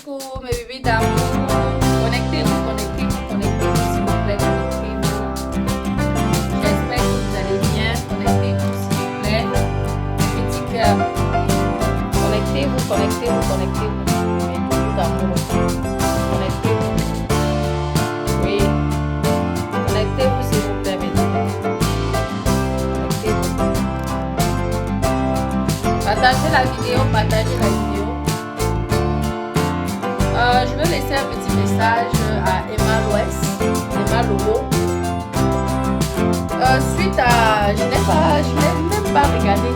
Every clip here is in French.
coucou mes bébés d'amour. Connectez-vous, connectez-vous, connectez-vous s'il vous plaît, connectez-vous. J'espère que vous allez bien. Connectez-vous s'il vous plaît. Petit cœur. Connectez-vous, connectez-vous, connectez-vous. Mes bébés d'amour. Connectez-vous. Oui. Connectez-vous s'il vous plaît, mes bébés. Connectez-vous. Partagez la vidéo, partagez la vidéo. Je vais laisser un petit message à Emma Louest, Emma Lobo. Suite à... Je n'ai même pas regardé.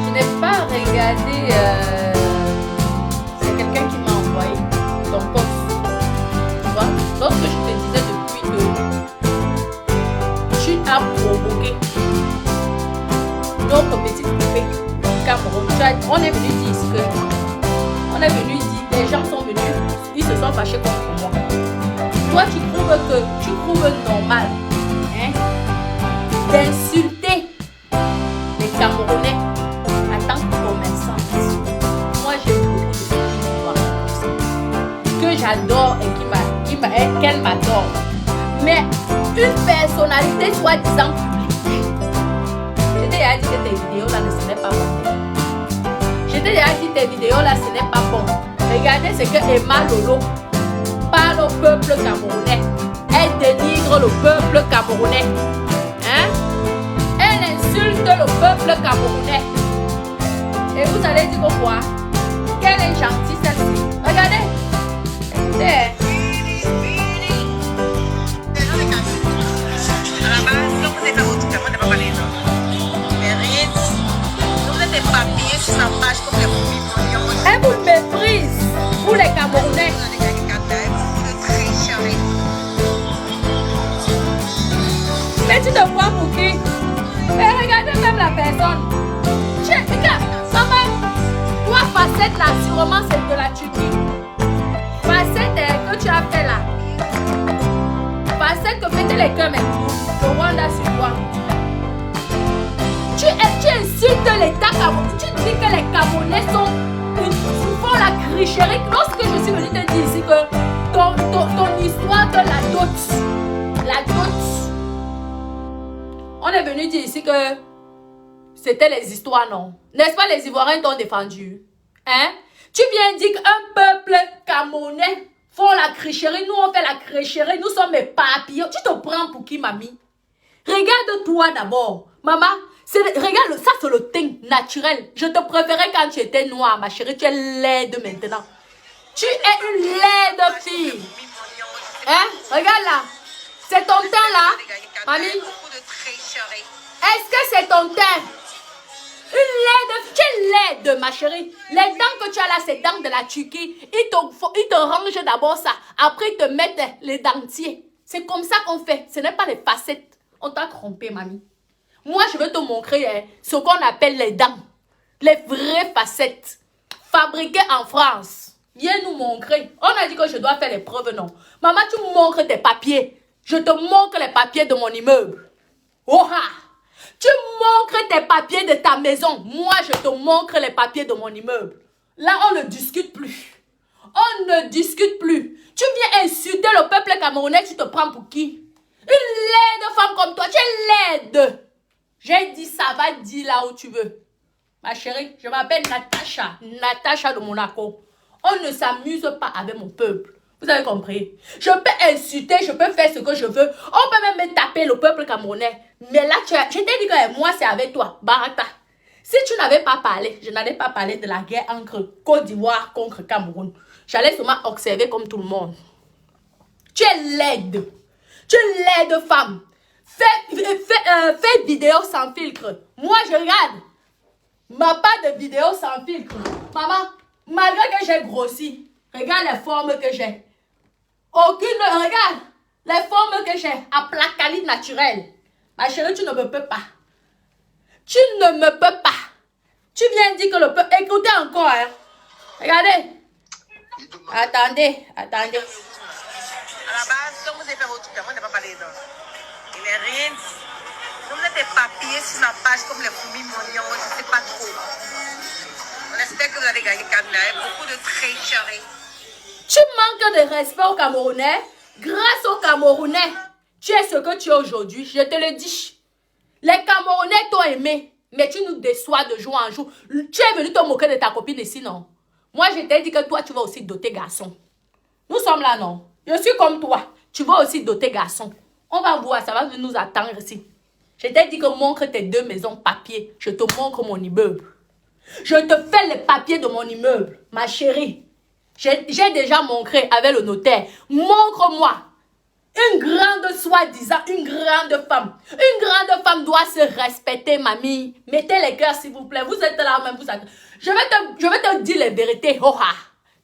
Je n'ai pas regardé... c'est quelqu'un qui m'a envoyé ton post. Tu vois? Donc je te disais depuis que tu as provoqué notre petite poupée Cameroun. On est venu dire ici que... On est venu dire... Les gens sont venus, ils se sont fâchés contre moi. Toi, tu trouves normal hein, d'insulter les Camerounais en tant que commerçants. Moi, j'ai beaucoup de filles que j'adore et qu'elle m'adore. Mais une personnalité soi-disant publique. Je t'ai déjà dit que tes vidéos là, ce n'est pas bon. Je t'ai déjà dit que tes vidéos là, ce n'est pas bon. Regardez ce que Emma Lolo parle au peuple camerounais. Elle dénigre le peuple camerounais. Hein? Elle insulte le peuple camerounais. Et vous allez dire quoi? Qu'elle est gentille celle-ci. Regardez. Écoutez. À la base, donc vous êtes à votre caméra, on n'est pas parlé. Mais rien. Vous êtes des papiers sur sa page comme les fourmis. Elle vous méprise pour les Camerounais. Mais tu te vois pour qui? Mais regardez même la personne. Regarde, maman. Toi, facette là, sûrement c'est de la Turquie. Facette que tu as fait là. Facette que mettez les cœurs maintenant. Le Rwanda sur toi. Tu insultes l'État camerounais. Tu dis que les Camerounais font la cricherie. Lorsque je suis venue te dire ici que ton histoire de la dot, on est venu dire ici que c'était les histoires, non? N'est-ce pas les Ivoiriens t'ont défendu? Hein? Tu viens dire qu'un peuple camerounais font la cricherie, nous on fait la cricherie, nous sommes mes papiers. Tu te prends pour qui, mamie? Regarde-toi d'abord, maman. Regarde, ça c'est le teint naturel. Je te préférais quand tu étais noire, ma chérie. Tu es laide maintenant. Tu es une laide fille. Hein? Regarde là. C'est ton teint là, mamie. Est-ce que c'est ton teint? Une laide. Tu es laide, ma chérie. Les dents que tu as là, c'est dents de la Turquie. Ils te rangent d'abord ça. Après, ils te mettent les dentiers. C'est comme ça qu'on fait. Ce n'est pas les facettes. On t'a trompé, mamie. Moi, je vais te montrer ce qu'on appelle les dents. Les vraies facettes. Fabriquées en France. Viens nous montrer. On a dit que je dois faire les preuves, non. Maman, tu me montres tes papiers. Je te montre les papiers de mon immeuble. Oh ha! Tu montres tes papiers de ta maison. Moi, je te montre les papiers de mon immeuble. Là, on ne discute plus. On ne discute plus. Tu viens insulter le peuple camerounais, tu te prends pour qui? Une laide femme comme toi, tu es laide. J'ai dit ça, va dire là où tu veux. Ma chérie, je m'appelle Natacha. Natacha de Monaco. On ne s'amuse pas avec mon peuple. Vous avez compris? Je peux insulter, je peux faire ce que je veux. On peut même me taper le peuple camerounais. Mais là, je t'ai dit que moi, c'est avec toi. Barata. Si tu n'avais pas parlé, je n'allais pas parler de la guerre entre Côte d'Ivoire contre Cameroun. J'allais seulement observer comme tout le monde. Tu es laide. Tu es laide femme. Fais vidéo sans filtre. Moi, je regarde. Ma part de vidéo sans filtre. Maman, malgré que j'ai grossi, regarde les formes que j'ai. Regarde les formes que j'ai. À placaline naturelle. Ma chérie, tu ne me peux pas. Tu ne me peux pas. Tu viens dire que le peuple... Écoutez encore, hein. Regardez. Attendez. À la base, donc vous avez fait votre caméra, on n'est pas parlé d'eux. Il n'est rien. Vous êtes des papiers sur ma page comme les fourmis mognons, je ne sais pas trop. On espère que vous allez gagner Canada. Beaucoup de tricherie. Tu manques de respect aux Camerounais. Grâce aux Camerounais, tu es ce que tu es aujourd'hui. Je te le dis. Les Camerounais t'ont aimé. Mais tu nous déçois de jour en jour. Tu es venu te moquer de ta copine ici, non? Moi, je t'ai dit que toi, tu vas aussi doter garçon. Nous sommes là, non? Je suis comme toi. Tu vas aussi doter garçon. On va voir, ça va nous attendre ici. Je t'ai dit que montre tes 2 maisons papier. Je te montre mon immeuble. Je te fais les papiers de mon immeuble, ma chérie. J'ai déjà montré avec le notaire. Montre-moi. Une grande soi-disant, une grande femme. Une grande femme doit se respecter, mamie. Mettez les cœurs, s'il vous plaît. Vous êtes là même. Je vais te dire les vérités. Oh, ah.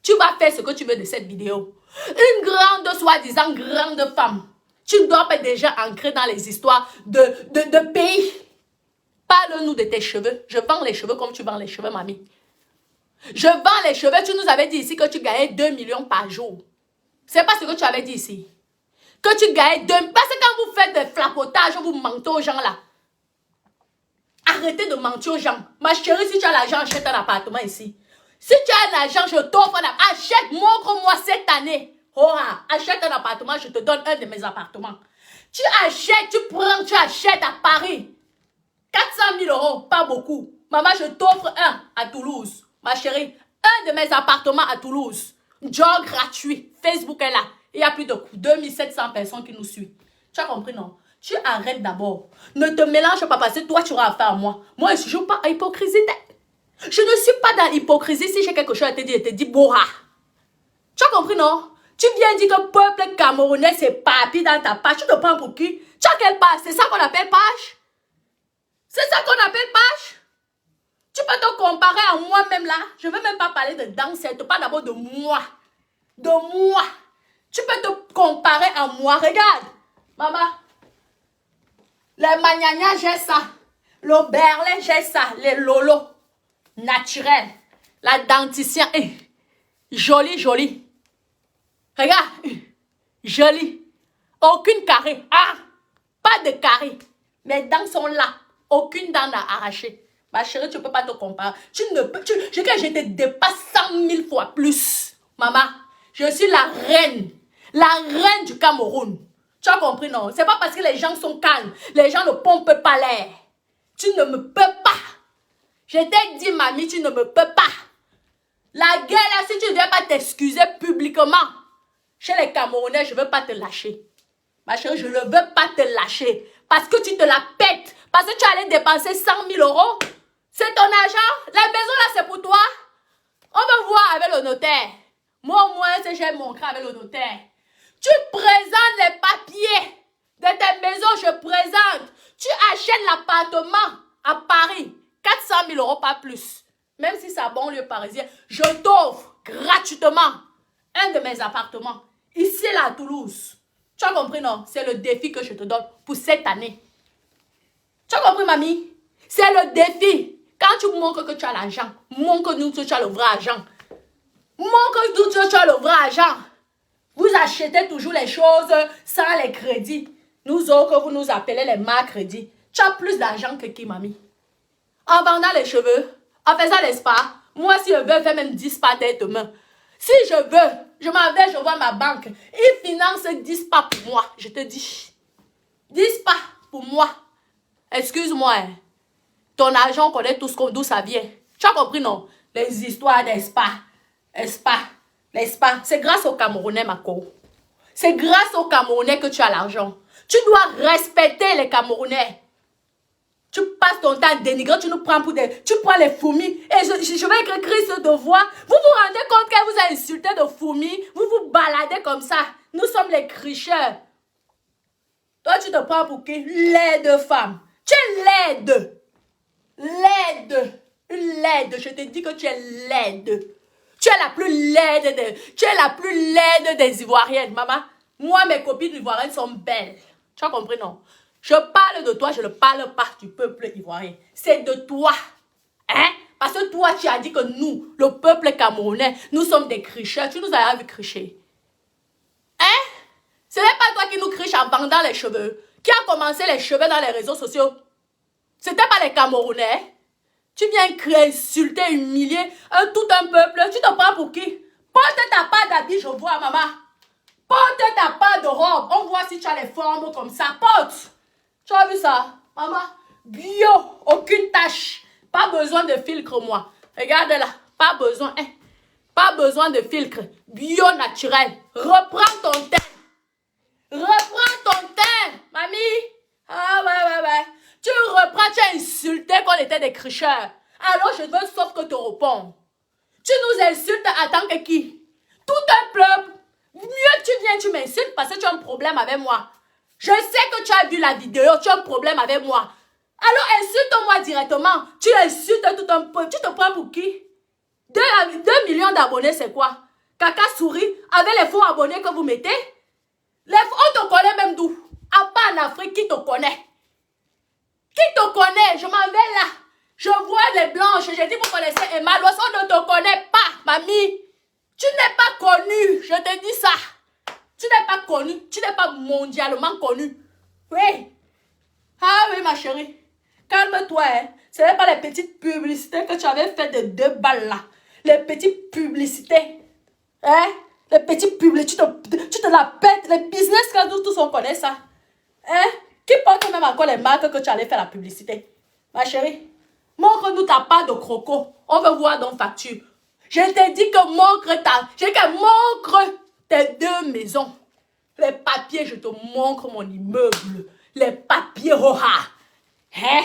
Tu vas faire ce que tu veux de cette vidéo. Une grande soi-disant grande femme. Tu dois pas déjà ancrer dans les histoires de pays. Parle-nous de tes cheveux. Je vends les cheveux comme tu vends les cheveux, mamie. Je vends les cheveux. Tu nous avais dit ici que tu gagnais 2 millions par jour. C'est pas ce que tu avais dit ici. Que tu gagnes 2... Parce que quand vous faites des flapotages, vous mentez aux gens là. Arrêtez de mentir aux gens. Ma chérie, si tu as l'argent, achète un appartement ici. Si tu as l'argent, je t'offre un appartement. Achète, montre-moi cette année. Oh, achète un appartement, je te donne un de mes appartements. Tu achètes, tu prends, tu achètes à Paris. 400 000 euros, pas beaucoup. Maman, je t'offre un à Toulouse. Ma chérie, un de mes appartements à Toulouse. Job gratuit. Facebook est là. Il y a plus de 2700 personnes qui nous suivent. Tu as compris, non? Tu arrêtes d'abord. Ne te mélange pas parce que toi, tu auras affaire à moi. Moi, je ne joue pas à hypocrisie. Je ne suis pas dans l'hypocrisie. Si j'ai quelque chose à te dire, je te dis Bora. Tu as compris, non? Tu viens dire que le peuple camerounais, c'est papier dans ta page. Tu te prends pour qui? Tu as quelle page? C'est ça qu'on appelle page? C'est ça qu'on appelle page? Tu peux te comparer à moi-même là. Je ne veux même pas parler de danse. Je te parle d'abord de moi. De moi. Tu peux te comparer à moi. Regarde. Maman. Les magnagnas, j'ai ça. Le berlin, j'ai ça. Les lolos. Naturel. La dentition. Jolie, jolie. Regarde. Jolie. Aucune carré. Ah. Pas de carré. Mes dents sont là. Aucune dent à arracher. Ma chérie, tu ne peux pas te comparer. Tu ne peux. Je te dépasse 100 000 fois plus. Maman. Je suis la reine. La reine du Cameroun. Tu as compris, non? C'est pas parce que les gens sont calmes. Les gens ne pompent pas l'air. Tu ne me peux pas. Je t'ai dit, mamie, tu ne me peux pas. La guerre, là, si tu ne viens pas t'excuser publiquement, chez les Camerounais, je ne veux pas te lâcher. Ma chérie, je ne veux pas te lâcher. Parce que tu te la pètes. Parce que tu allais dépenser 100 000 euros. C'est ton argent. La maison, là, c'est pour toi. On va voir avec le notaire. Moi, au moins, j'ai montré avec le notaire. Tu présentes les papiers de ta maison, je présente. Tu achètes l'appartement à Paris. 400 000 euros, pas plus. Même si c'est à banlieue parisien, je t'offre gratuitement un de mes appartements. Ici, là, à Toulouse. Tu as compris, non? C'est le défi que je te donne pour cette année. Tu as compris, mamie? C'est le défi. Quand tu montres que tu as l'argent, montre-nous que tu as le vrai argent. Montre-nous que tu as le vrai argent. Vous achetez toujours les choses sans les crédits. Nous autres, vous nous appelez les marques crédits. Tu as plus d'argent que qui, mamie? En vendant les cheveux, en faisant les spas, moi, si je veux, faire même 10 spas demain. Si je veux, je m'en vais, je vois ma banque. Ils financent 10 spas pour moi, je te dis. 10 spas pour moi. Excuse-moi, hein. Ton argent, on connaît tous d'où ça vient. Tu as compris, non? Les histoires des spas. Les spas. Les spas. C'est grâce aux Camerounais, ma co. C'est grâce aux Camerounais que tu as l'argent. Tu dois respecter les Camerounais. Tu passes ton temps à dénigrer, tu nous prends pour des... Tu prends les fourmis. Et je vais écrire ce devoir. Vous vous rendez compte qu'elle vous a insulté de fourmis? Vous vous baladez comme ça. Nous sommes les cricheurs. Toi, tu te prends pour qui? Laide femme. Tu es laide. Laide. Une laide. Je te dis que tu es laide. Tu es la plus laide des Ivoiriennes, maman. Moi, mes copines ivoiriennes sont belles. Tu as compris, non? Je parle de toi, je ne parle pas du peuple ivoirien. C'est de toi. Hein? Parce que toi, tu as dit que nous, le peuple camerounais, nous sommes des cricheurs. Tu nous as vu cricher. Hein? Ce n'est pas toi qui nous criche en vendant les cheveux. Qui a commencé les cheveux dans les réseaux sociaux? Ce n'était pas les Camerounais. Tu viens insulter, humilier tout un peuple. Tu te prends pour qui? Porte ta part d'habit, je vois, maman. Porte ta part de robe. On voit si tu as les formes comme ça. Porte. Tu as vu ça? Maman, bio, aucune tache. Pas besoin de filtre, moi. Regarde là, pas besoin. Hein. Pas besoin de filtre. Bio naturel. Reprends ton teint. Reprends ton teint, mamie. Ah ouais. Tu reprends, tu as insulté qu'on était des cricheurs. Alors je veux sauf que te répondre. Tu nous insultes en tant que qui? Tout un peuple. Mieux tu viens, tu m'insultes parce que tu as un problème avec moi. Je sais que tu as vu la vidéo, tu as un problème avec moi. Alors insulte-moi directement. Tu insultes tout un peuple. Tu te prends pour qui? 2 millions d'abonnés, c'est quoi? Caca souris avec les faux abonnés que vous mettez? On te connaît même d'où? À part en Afrique, qui te connaît? Qui te connaît? Je m'en vais là. Je vois les blanches. J'ai dit, vous connaissez Emma Lois. On ne te connaît pas, mamie. Tu n'es pas connue. Je te dis ça. Tu n'es pas connue. Tu n'es pas mondialement connue. Oui. Ah oui, ma chérie. Calme-toi. Hein. Ce n'est pas les petites publicités que tu avais fait de 2 balles là. Les petites publicités. Hein? Les petites publicités. Tu te la pètes. Les business là, tous on connaît ça. Hein? Qui porte même encore les marques que tu allais faire la publicité? Ma chérie, montre-nous ta part de croco. On veut voir dans facture. Je t'ai dit que montre tes 2 maisons. Les papiers, je te montre mon immeuble. Les papiers, hein?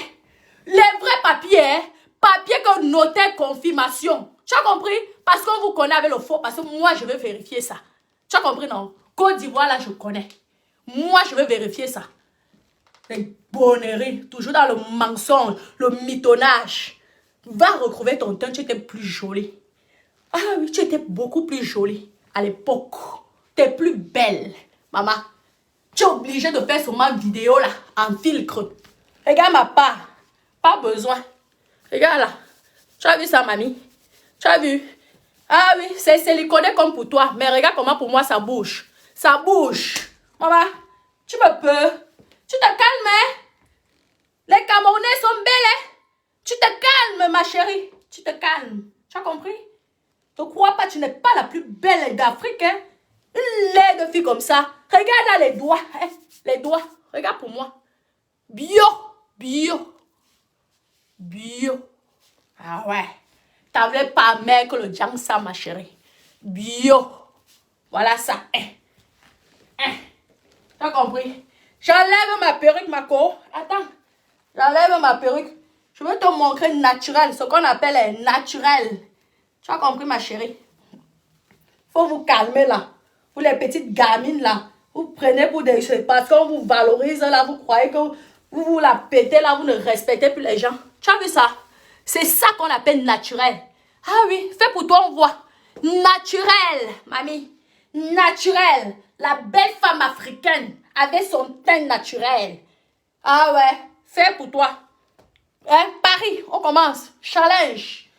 Les vrais papiers, hein? Papiers que notaire confirmation. Tu as compris? Parce qu'on vous connaît avec le faux. Parce que moi, je vais vérifier ça. Tu as compris, non? Côte d'Ivoire, là, je connais. Moi, je vais vérifier ça. Les bonneries, toujours dans le mensonge, le mitonnage. Va retrouver ton teint, tu étais plus jolie. Ah oui, tu étais beaucoup plus jolie à l'époque. Tu es plus belle, maman. Tu es obligée de faire seulement une vidéo là, en filtre. Regarde ma part. Pas besoin. Regarde là. Tu as vu ça, mamie? Tu as vu? Ah oui, c'est siliconé comme pour toi. Mais regarde comment pour moi ça bouge. Ça bouge. Maman, tu me peux. Tu te calmes, hein? Les Camerounais sont belles, hein? Tu te calmes, ma chérie. Tu te calmes. Tu as compris? Ne crois pas, tu n'es pas la plus belle d'Afrique, hein? Une laide de fille comme ça. Regarde là les doigts, hein? Les doigts. Regarde pour moi. Bio. Ah ouais. T'avais pas mère que le Djangsa, ma chérie. Bio. Voilà ça. T'as compris? J'enlève ma perruque, ma co. Attends. J'enlève ma perruque. Je veux te montrer naturel. Ce qu'on appelle naturel. Tu as compris, ma chérie? Faut vous calmer là. Vous les petites gamines là. Vous prenez pour des... Parce qu'on vous valorise là. Vous croyez que vous la pétez là. Vous ne respectez plus les gens. Tu as vu ça? C'est ça qu'on appelle naturel. Ah oui, fais pour toi, on voit. Naturel, mamie. Naturel. La belle femme africaine avec son teint naturel. Ah ouais, fais pour toi. Hein, Paris, on commence. Challenge.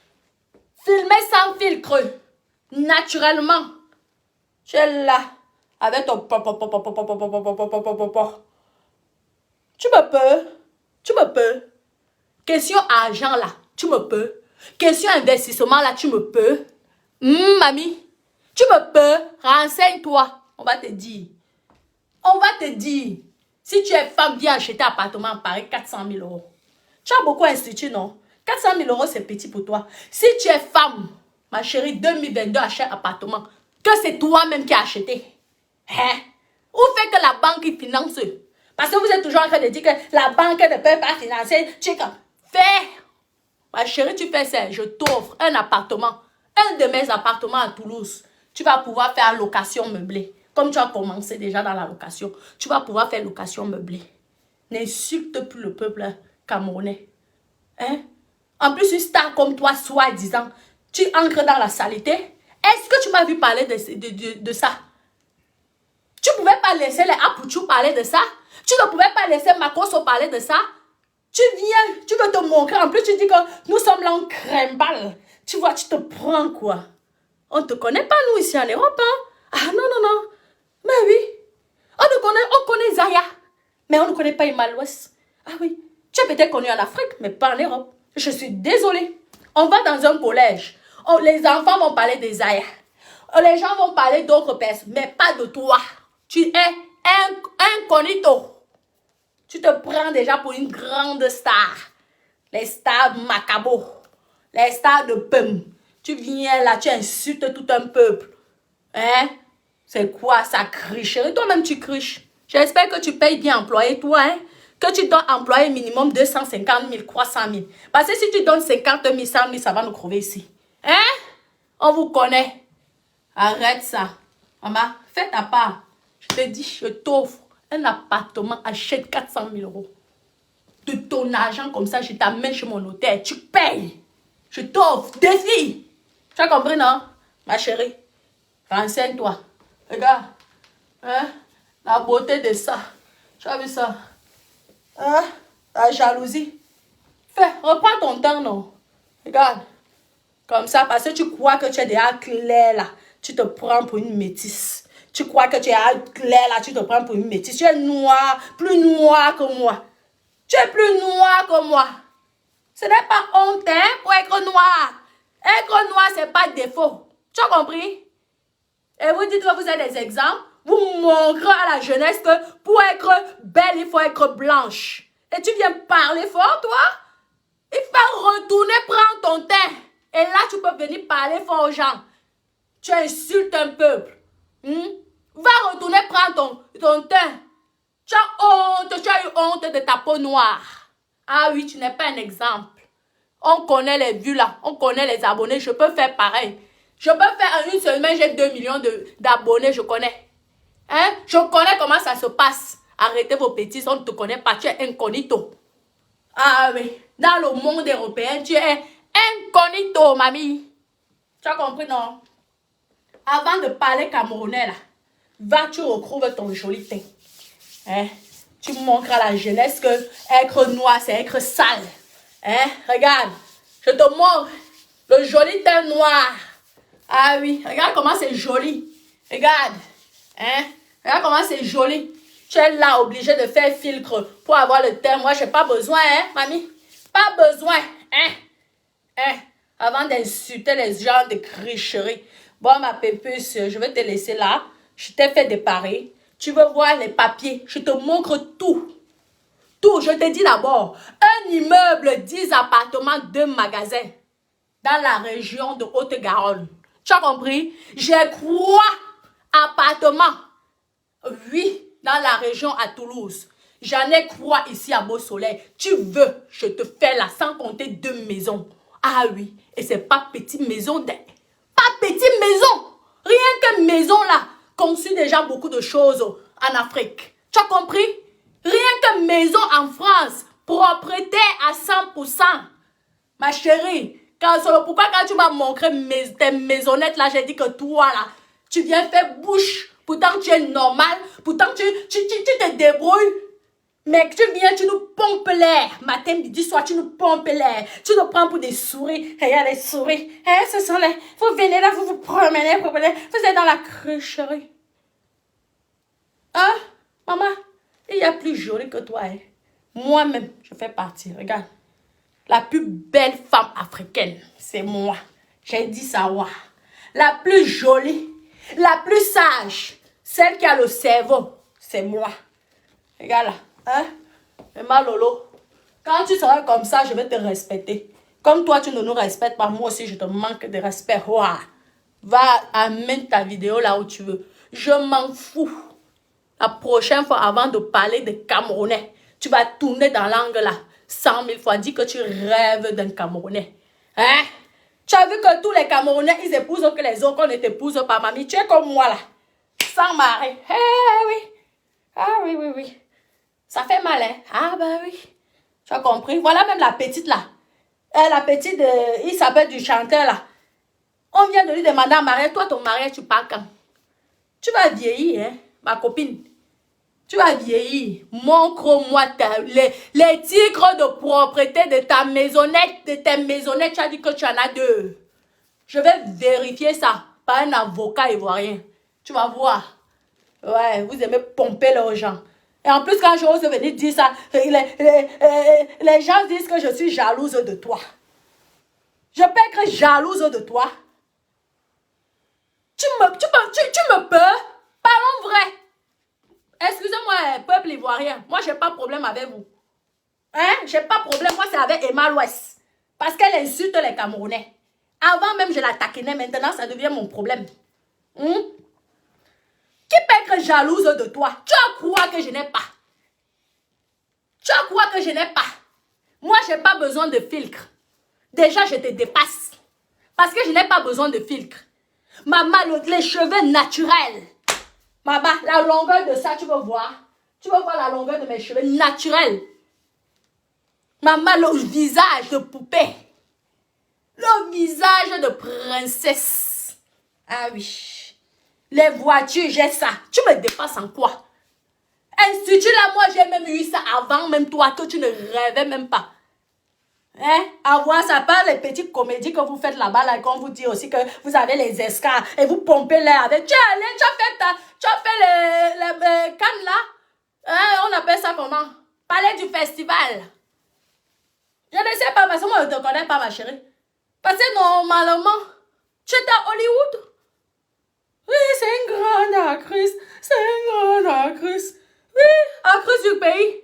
Filmer sans filtre. Naturellement. Tu es là. Avec ton... Tu me peux. Question argent là. Tu me peux. Question investissement là. Tu me peux. Mamie. Tu me peux. Renseigne-toi. On va te dire. Si tu es femme, viens acheter un appartement à Paris, 400 000 €. Tu as beaucoup institut, non? 400 000 €, c'est petit pour toi. Si tu es femme, ma chérie, 2022, achète un appartement. Que c'est toi-même qui as acheté. Hein? Ou fait que la banque finance. Parce que vous êtes toujours en train de dire que la banque ne peut pas financer. Tu fais. Ma chérie, tu fais ça. Je t'offre un appartement. Un de mes appartements à Toulouse. Tu vas pouvoir faire location meublée. Comme tu as commencé déjà dans la location. Tu vas pouvoir faire location meublée. N'insulte plus le peuple camerounais. Hein? En plus, une star comme toi, soi-disant, tu entres dans la saleté. Est-ce que tu m'as vu parler de ça? Tu ne pouvais pas laisser les Apouchou parler de ça? Tu ne pouvais pas laisser Makoso parler de ça? Tu viens, tu veux te montrer. En plus, tu dis que nous sommes là en crème-balle. Tu vois, tu te prends quoi? On ne te connaît pas, nous, ici en Europe. Hein? Ah non. Mais oui. On connaît Zaya. Mais on ne connaît pas Imalouès. Ah oui. Tu es peut-être connu en Afrique, mais pas en Europe. Je suis désolée. On va dans un collège. Les enfants vont parler de Zaya. Les gens vont parler d'autres personnes, mais pas de toi. Tu es un incognito. Tu te prends déjà pour une grande star. Les stars macabo. Les stars de Pum. Tu viens là, tu insultes tout un peuple. Hein? C'est quoi ça, cricherie? Toi-même, tu criches. J'espère que tu payes bien employé, toi, hein? Que tu dois employer minimum 250 000, 300 000. Parce que si tu donnes 50 000, 100 000, ça va nous crever ici. Hein? On vous connaît. Arrête ça. Maman, fais ta part. Je te dis, je t'offre un appartement, achète 400 000 euros. De ton argent comme ça, je t'amène chez mon notaire. Tu payes. Je t'offre. Défi. Tu as compris, non? Ma chérie, renseigne-toi. Regarde. Hein? La beauté de ça. Tu as vu ça? Hein? La jalousie. Reprends ton temps, non? Regarde. Comme ça, parce que tu crois que tu es déjà clair là. Tu te prends pour une métisse. Tu crois que tu es clair là, tu te prends pour une métisse. Tu es noir, plus noir que moi. Tu es plus noir que moi. Ce n'est pas honte, hein, pour être noir. Être noir, ce n'est pas défaut. Tu as compris? Et vous dites que vous êtes des exemples. Vous montrez à la jeunesse que pour être belle, il faut être blanche. Et tu viens parler fort, toi? Il faut retourner prendre ton teint. Et là, tu peux venir parler fort aux gens. Tu insultes un peuple. Va retourner prendre ton teint. Tu as eu honte de ta peau noire. Ah oui, tu n'es pas un exemple. On connaît les vues là, on connaît les abonnés. Je peux faire pareil. Je peux faire en une semaine, j'ai 2 millions d'abonnés, je connais. Hein? Je connais comment ça se passe. Arrêtez vos bêtises, on ne te connaît pas, tu es incognito. Ah oui, dans le monde européen, tu es incognito, mamie. Tu as compris, non? Avant de parler camerounais, là, va, tu retrouves ton joli teint. Hein? Tu montres à la jeunesse que être noir, c'est être sale. Hein? Regarde, je te montre le joli teint noir. Ah oui, regarde comment c'est joli. Regarde. Hein? Regarde comment c'est joli. Tu es là obligé de faire filtre pour avoir le teint. Moi, je n'ai pas besoin, hein, mamie? Pas besoin, hein? Hein? Avant d'insulter les gens de cricherie. Bon, ma pépuce, je vais te laisser là. Je t'ai fait déparer. Tu veux voir les papiers? Je te montre tout. Tout, je te dis d'abord. Un immeuble, 10 appartements, 2 magasins. Dans la région de Haute-Garonne. Tu as compris? J'ai 3 appartements. 8 dans la région à Toulouse. J'en ai 3 ici à Beau-Soleil. Tu veux, je te fais là, sans compter 2 maisons. Ah oui, et c'est pas petite maison. Pas petite maison. Rien que maison là, conçu déjà beaucoup de choses en Afrique. Tu as compris? Rien que maison en France, propriété à 100%. Ma chérie, pourquoi quand tu m'as montré tes maisonnettes là, j'ai dit que toi là, tu viens faire bouche. Pourtant tu es normal, pourtant tu te débrouilles. Mais tu viens, tu nous pompes l'air. Matin, midi, soir, tu nous pompes l'air. Tu nous prends pour des souris. Regarde les souris. Hein, ce sont les... Vous venez là, vous promenez. Vous êtes dans la cricherie. Hein, maman? Il y a plus joli que toi. Hein? Moi-même, je fais partie. Regarde. La plus belle femme africaine, c'est moi. J'ai dit ça, ouais. La plus jolie, la plus sage, celle qui a le cerveau, c'est moi. Regarde là. Hein? Mais ma Lolo, quand tu seras comme ça, je vais te respecter. Comme toi, tu ne nous respectes pas, moi aussi, je te manque de respect. Ouah. Va, amène ta vidéo là où tu veux. Je m'en fous. La prochaine fois, avant de parler de Camerounais, tu vas tourner dans l'angle là. 100 000 fois, dis que tu rêves d'un Camerounais. Hein? Tu as vu que tous les Camerounais, ils épousent que les autres, qu'on ne t'épouse pas, mamie. Tu es comme moi là. Sans mari. Eh oui. Ah oui, oui, oui. Ça fait mal, hein? Ah bah oui. Tu as compris? Voilà même la petite là. La petite, il s'appelle du chanteur là. On vient de lui demander à marier. Toi, ton mariage, tu pars quand? Tu vas vieillir, hein, ma copine. Tu vas vieillir. Montre-moi les titres de propriété de ta maisonnette, de tes maisonnettes. Tu as dit que tu en as 2. Je vais vérifier ça par un avocat ivoirien. Tu vas voir. Ouais, vous aimez pomper les gens. Et en plus, quand j'ose venir dire ça, les gens disent que je suis jalouse de toi. Je peux être jalouse de toi. Tu me l'Ivoirien. Moi, j'ai pas de problème avec vous. Hein? J'ai pas de problème. Moi, c'est avec Emma l'Ouest. Parce qu'elle insulte les Camerounais. Avant même, je la taquinais. Maintenant, ça devient mon problème. Qui peut être jalouse de toi? Tu crois que je n'ai pas? Tu crois que je n'ai pas? Moi, je n'ai pas besoin de filtre. Déjà, je te dépasse. Parce que je n'ai pas besoin de filtre. Maman, les cheveux naturels. Maman, la longueur de ça, tu veux voir? Tu veux voir la longueur de mes cheveux naturels? Maman, le visage de poupée. Le visage de princesse. Ah oui. Les voitures, j'ai ça. Tu me dépasses en quoi? Institut là, moi, j'ai même eu ça avant même toi, que tu ne rêvais même pas. Hein? Avoir ça par les petites comédies que vous faites là-bas, là, qu'on vous dit aussi que vous avez les escars et vous pompez l'air avec. Tu as fait les cannes là. Hein? On appelle ça comment? Palais du festival. Je ne sais pas parce que moi, je ne te connais pas, ma chérie. Parce que normalement, tu es à Hollywood. Oui, c'est une grande actrice. C'est une grande actrice. Oui, actrice du pays.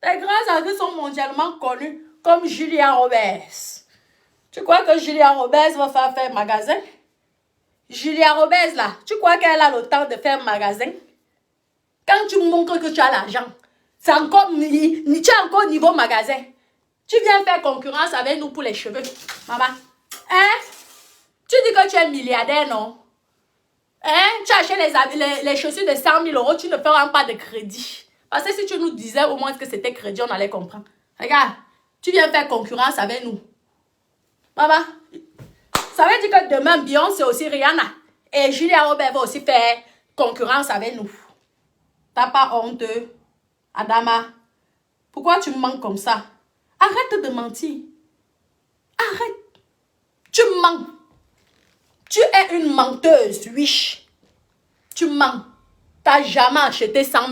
Les grandes actrices sont mondialement connues comme Julia Roberts. Tu crois que Julia Roberts va faire magasin? Julia Roberts, là, tu crois qu'elle a le temps de faire magasin? Quand tu montres que tu as l'argent, c'est encore, tu es encore niveau magasin. Tu viens faire concurrence avec nous pour les cheveux. Maman, hein? Tu dis que tu es milliardaire, non? Hein? Tu achètes les chaussures de 100 000 euros, tu ne feras pas de crédit. Parce que si tu nous disais au moins que c'était crédit, on allait comprendre. Regarde, tu viens faire concurrence avec nous. Maman, ça veut dire que demain, Beyoncé aussi Rihanna. Et Julia Roberts va aussi faire concurrence avec nous. T'as pas honte, Adama? Pourquoi tu me mens comme ça? Arrête de mentir. Arrête. Tu mens. Tu es une menteuse, oui. Tu mens. Tu n'as jamais acheté 100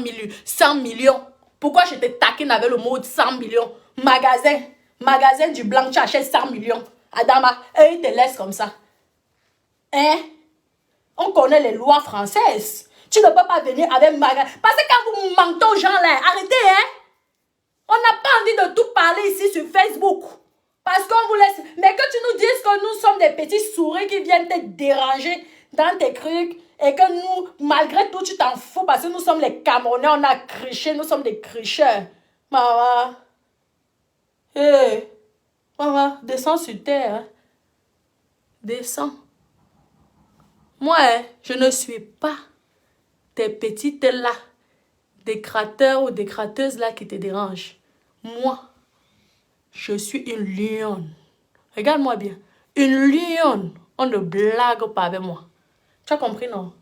millions. Pourquoi je te taquine avec le mot 100 millions? Magasin du blanc, tu achètes 100 millions. Adama, et il te laisse comme ça. Hein? On connaît les lois françaises. Tu ne peux pas venir avec magasin. Parce que quand vous mentez aux gens là, arrêtez, hein? On n'a pas envie de tout parler ici sur Facebook. Parce qu'on vous laisse. Mais que tu nous dises que nous sommes des petits souris qui viennent te déranger dans tes trucs. Et que nous, malgré tout, tu t'en fous. Parce que nous sommes les Camerounais, on a criché, nous sommes des cricheurs. Maman. Hey. Maman, descends sur terre. Hein. Descends. Moi, hein, je ne suis pas tes petites là, des crateurs ou des crateuses là qui te dérangent. Moi, je suis une lionne. Regarde-moi bien. Une lionne. On ne blague pas avec moi. Tu as compris, non?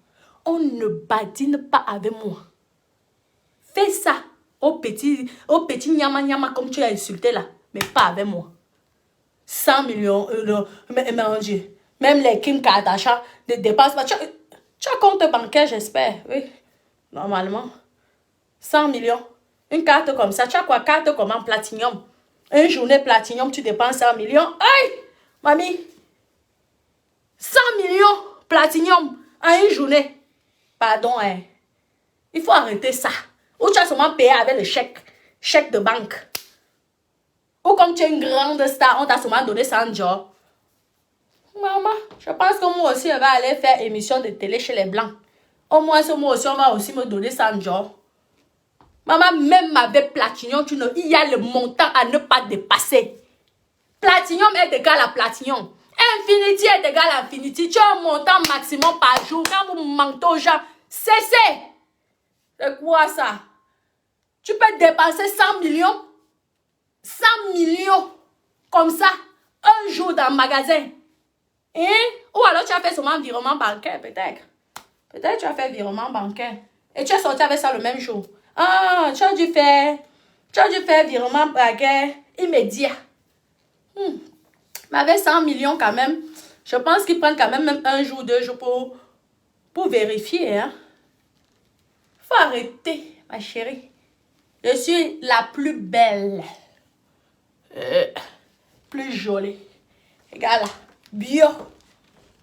On ne badine pas avec moi. Fais ça au petit nyama comme tu as insulté là. Mais pas avec moi. 100 millions, mon Dieu. Même les Kim Kardashian ne dépassent pas. Tu as compte bancaire, j'espère. Oui, normalement. 100 millions. Une carte comme ça. Tu as quoi? Carte comme en platinium. Une journée platinium, tu dépenses 100 millions. Aïe! Mamie! 100 millions platinium en une journée. Pardon, hein. Il faut arrêter ça. Ou tu as seulement payé avec le chèque de banque. Ou comme tu es une grande star, on t'a seulement donné 100 jours. Maman, je pense que moi aussi, je vais aller faire émission de télé chez les Blancs. Au moins, moi aussi, on va aussi me donner 100 jours. Maman, même avec Platinium, il y a le montant à ne pas dépasser. Platinium est égal à Platinium. Infinity est égal à Infinity. Tu as un montant maximum par jour. Quand vous mentez aux gens, cessez. C'est quoi ça? Tu peux dépenser 100 millions? 100 millions comme ça, un jour dans le magasin. Hein? Ou alors tu as fait seulement un virement bancaire, peut-être. Peut-être tu as fait virement bancaire. Et tu es sorti avec ça le même jour. Ah, tu as dû faire virement bancaire immédiat. Mais avec 100 millions quand même, je pense qu'ils prennent quand même un jour, 2 jours pour vérifier. Hein? Faut arrêter, ma chérie. Je suis la plus belle. Plus jolie. Regarde là. Bio.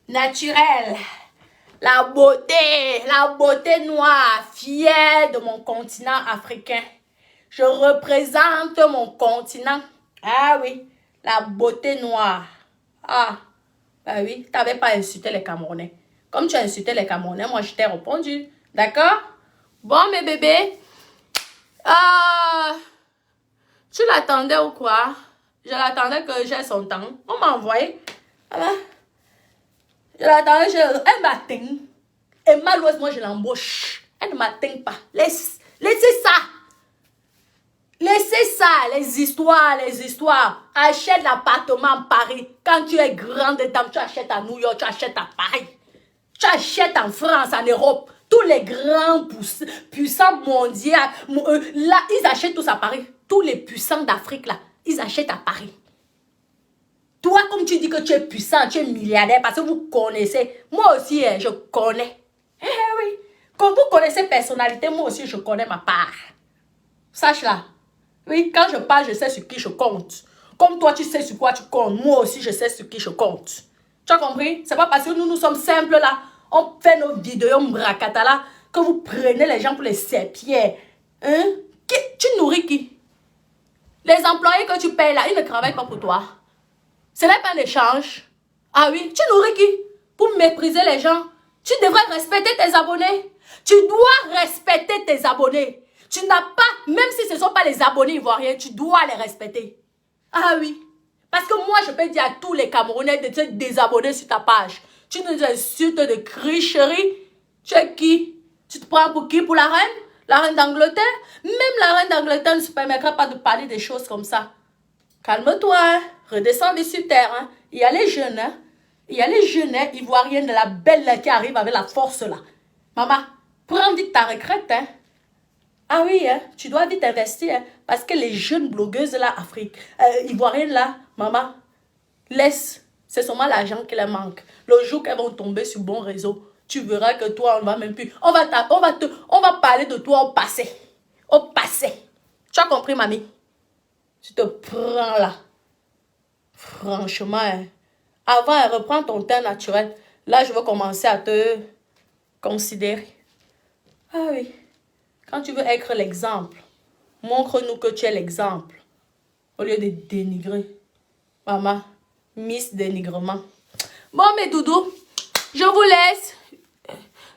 Naturel. la beauté noire, fière de mon continent africain. Je représente mon continent. Ah oui, la beauté noire. Ah, bah oui, tu n'avais pas insulté les Camerounais. Comme tu as insulté les Camerounais, moi je t'ai répondu. D'accord? Bon, mes bébés. Tu l'attendais ou quoi? Je l'attendais que j'ai son temps. On m'a envoyé. Je l'attendais, elle m'atteint. Et malheureusement, moi je l'embauche. Elle ne m'atteint pas. Laissez ça. Laissez ça, les histoires. Achète l'appartement à Paris. Quand tu es grande dame, tu achètes à New York, tu achètes à Paris. Tu achètes en France, en Europe. Tous les grands puissants mondiaux, là, ils achètent tous à Paris. Tous les puissants d'Afrique, là, ils achètent à Paris. Toi, comme tu dis que tu es puissant, tu es milliardaire, parce que vous connaissez. Moi aussi, je connais. Oui. Quand vous connaissez personnalité, moi aussi, je connais ma part. Sache-la. Oui, quand je parle, je sais sur qui je compte. Comme toi, tu sais sur quoi tu comptes. Moi aussi, je sais sur qui je compte. Tu as compris? C'est pas parce que nous sommes simples là. On fait nos vidéos, on bracata là, que vous prenez les gens pour les serpillères. Hein? Tu nourris qui? Les employés que tu payes là, ils ne travaillent pas pour toi. Ce n'est pas un échange. Ah oui, tu nourris qui? Pour mépriser les gens. Tu devrais respecter tes abonnés. Tu dois respecter tes abonnés. Tu n'as pas, même si ce ne sont pas les abonnés ivoiriens, tu dois les respecter. Ah oui. Parce que moi, je peux dire à tous les Camerounais de te désabonner sur ta page. Tu nous insultes de cricherie. Tu es qui? Tu te prends pour qui? Pour la reine? La reine d'Angleterre? Même la reine d'Angleterre ne se permettra pas de parler des choses comme ça. Calme-toi, hein? Redescends sur terre. Hein? Il y a les jeunes, hein? Il y a les jeunes hein, ivoiriennes de la belle là, qui arrivent avec la force là. Maman, prends vite ta retraite. Hein? Ah oui, hein? Tu dois vite investir. Hein? Parce que les jeunes blogueuses là, ivoiriennes là, maman, laisse. C'est seulement l'argent qui leur manque. Le jour qu'elles vont tomber sur bon réseau, tu verras que toi, on va même plus. On va parler de toi au passé. Au passé. Tu as compris, mamie? Tu te prends là. Franchement, hein. Avant, reprends ton teint naturel. Là, je veux commencer à te considérer. Ah oui. Quand tu veux être l'exemple, montre-nous que tu es l'exemple. Au lieu de dénigrer. Maman, Miss Dénigrement. Bon, mes doudous, je vous laisse.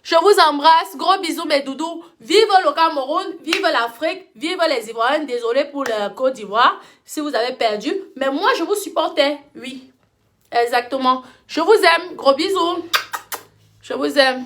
Je vous embrasse. Gros bisous, mes doudous. Vive le Cameroun, vive l'Afrique, vive les Ivoiriens. Désolé pour la Côte d'Ivoire si vous avez perdu. Mais moi, je vous supportais. Oui, exactement. Je vous aime. Gros bisous. Je vous aime.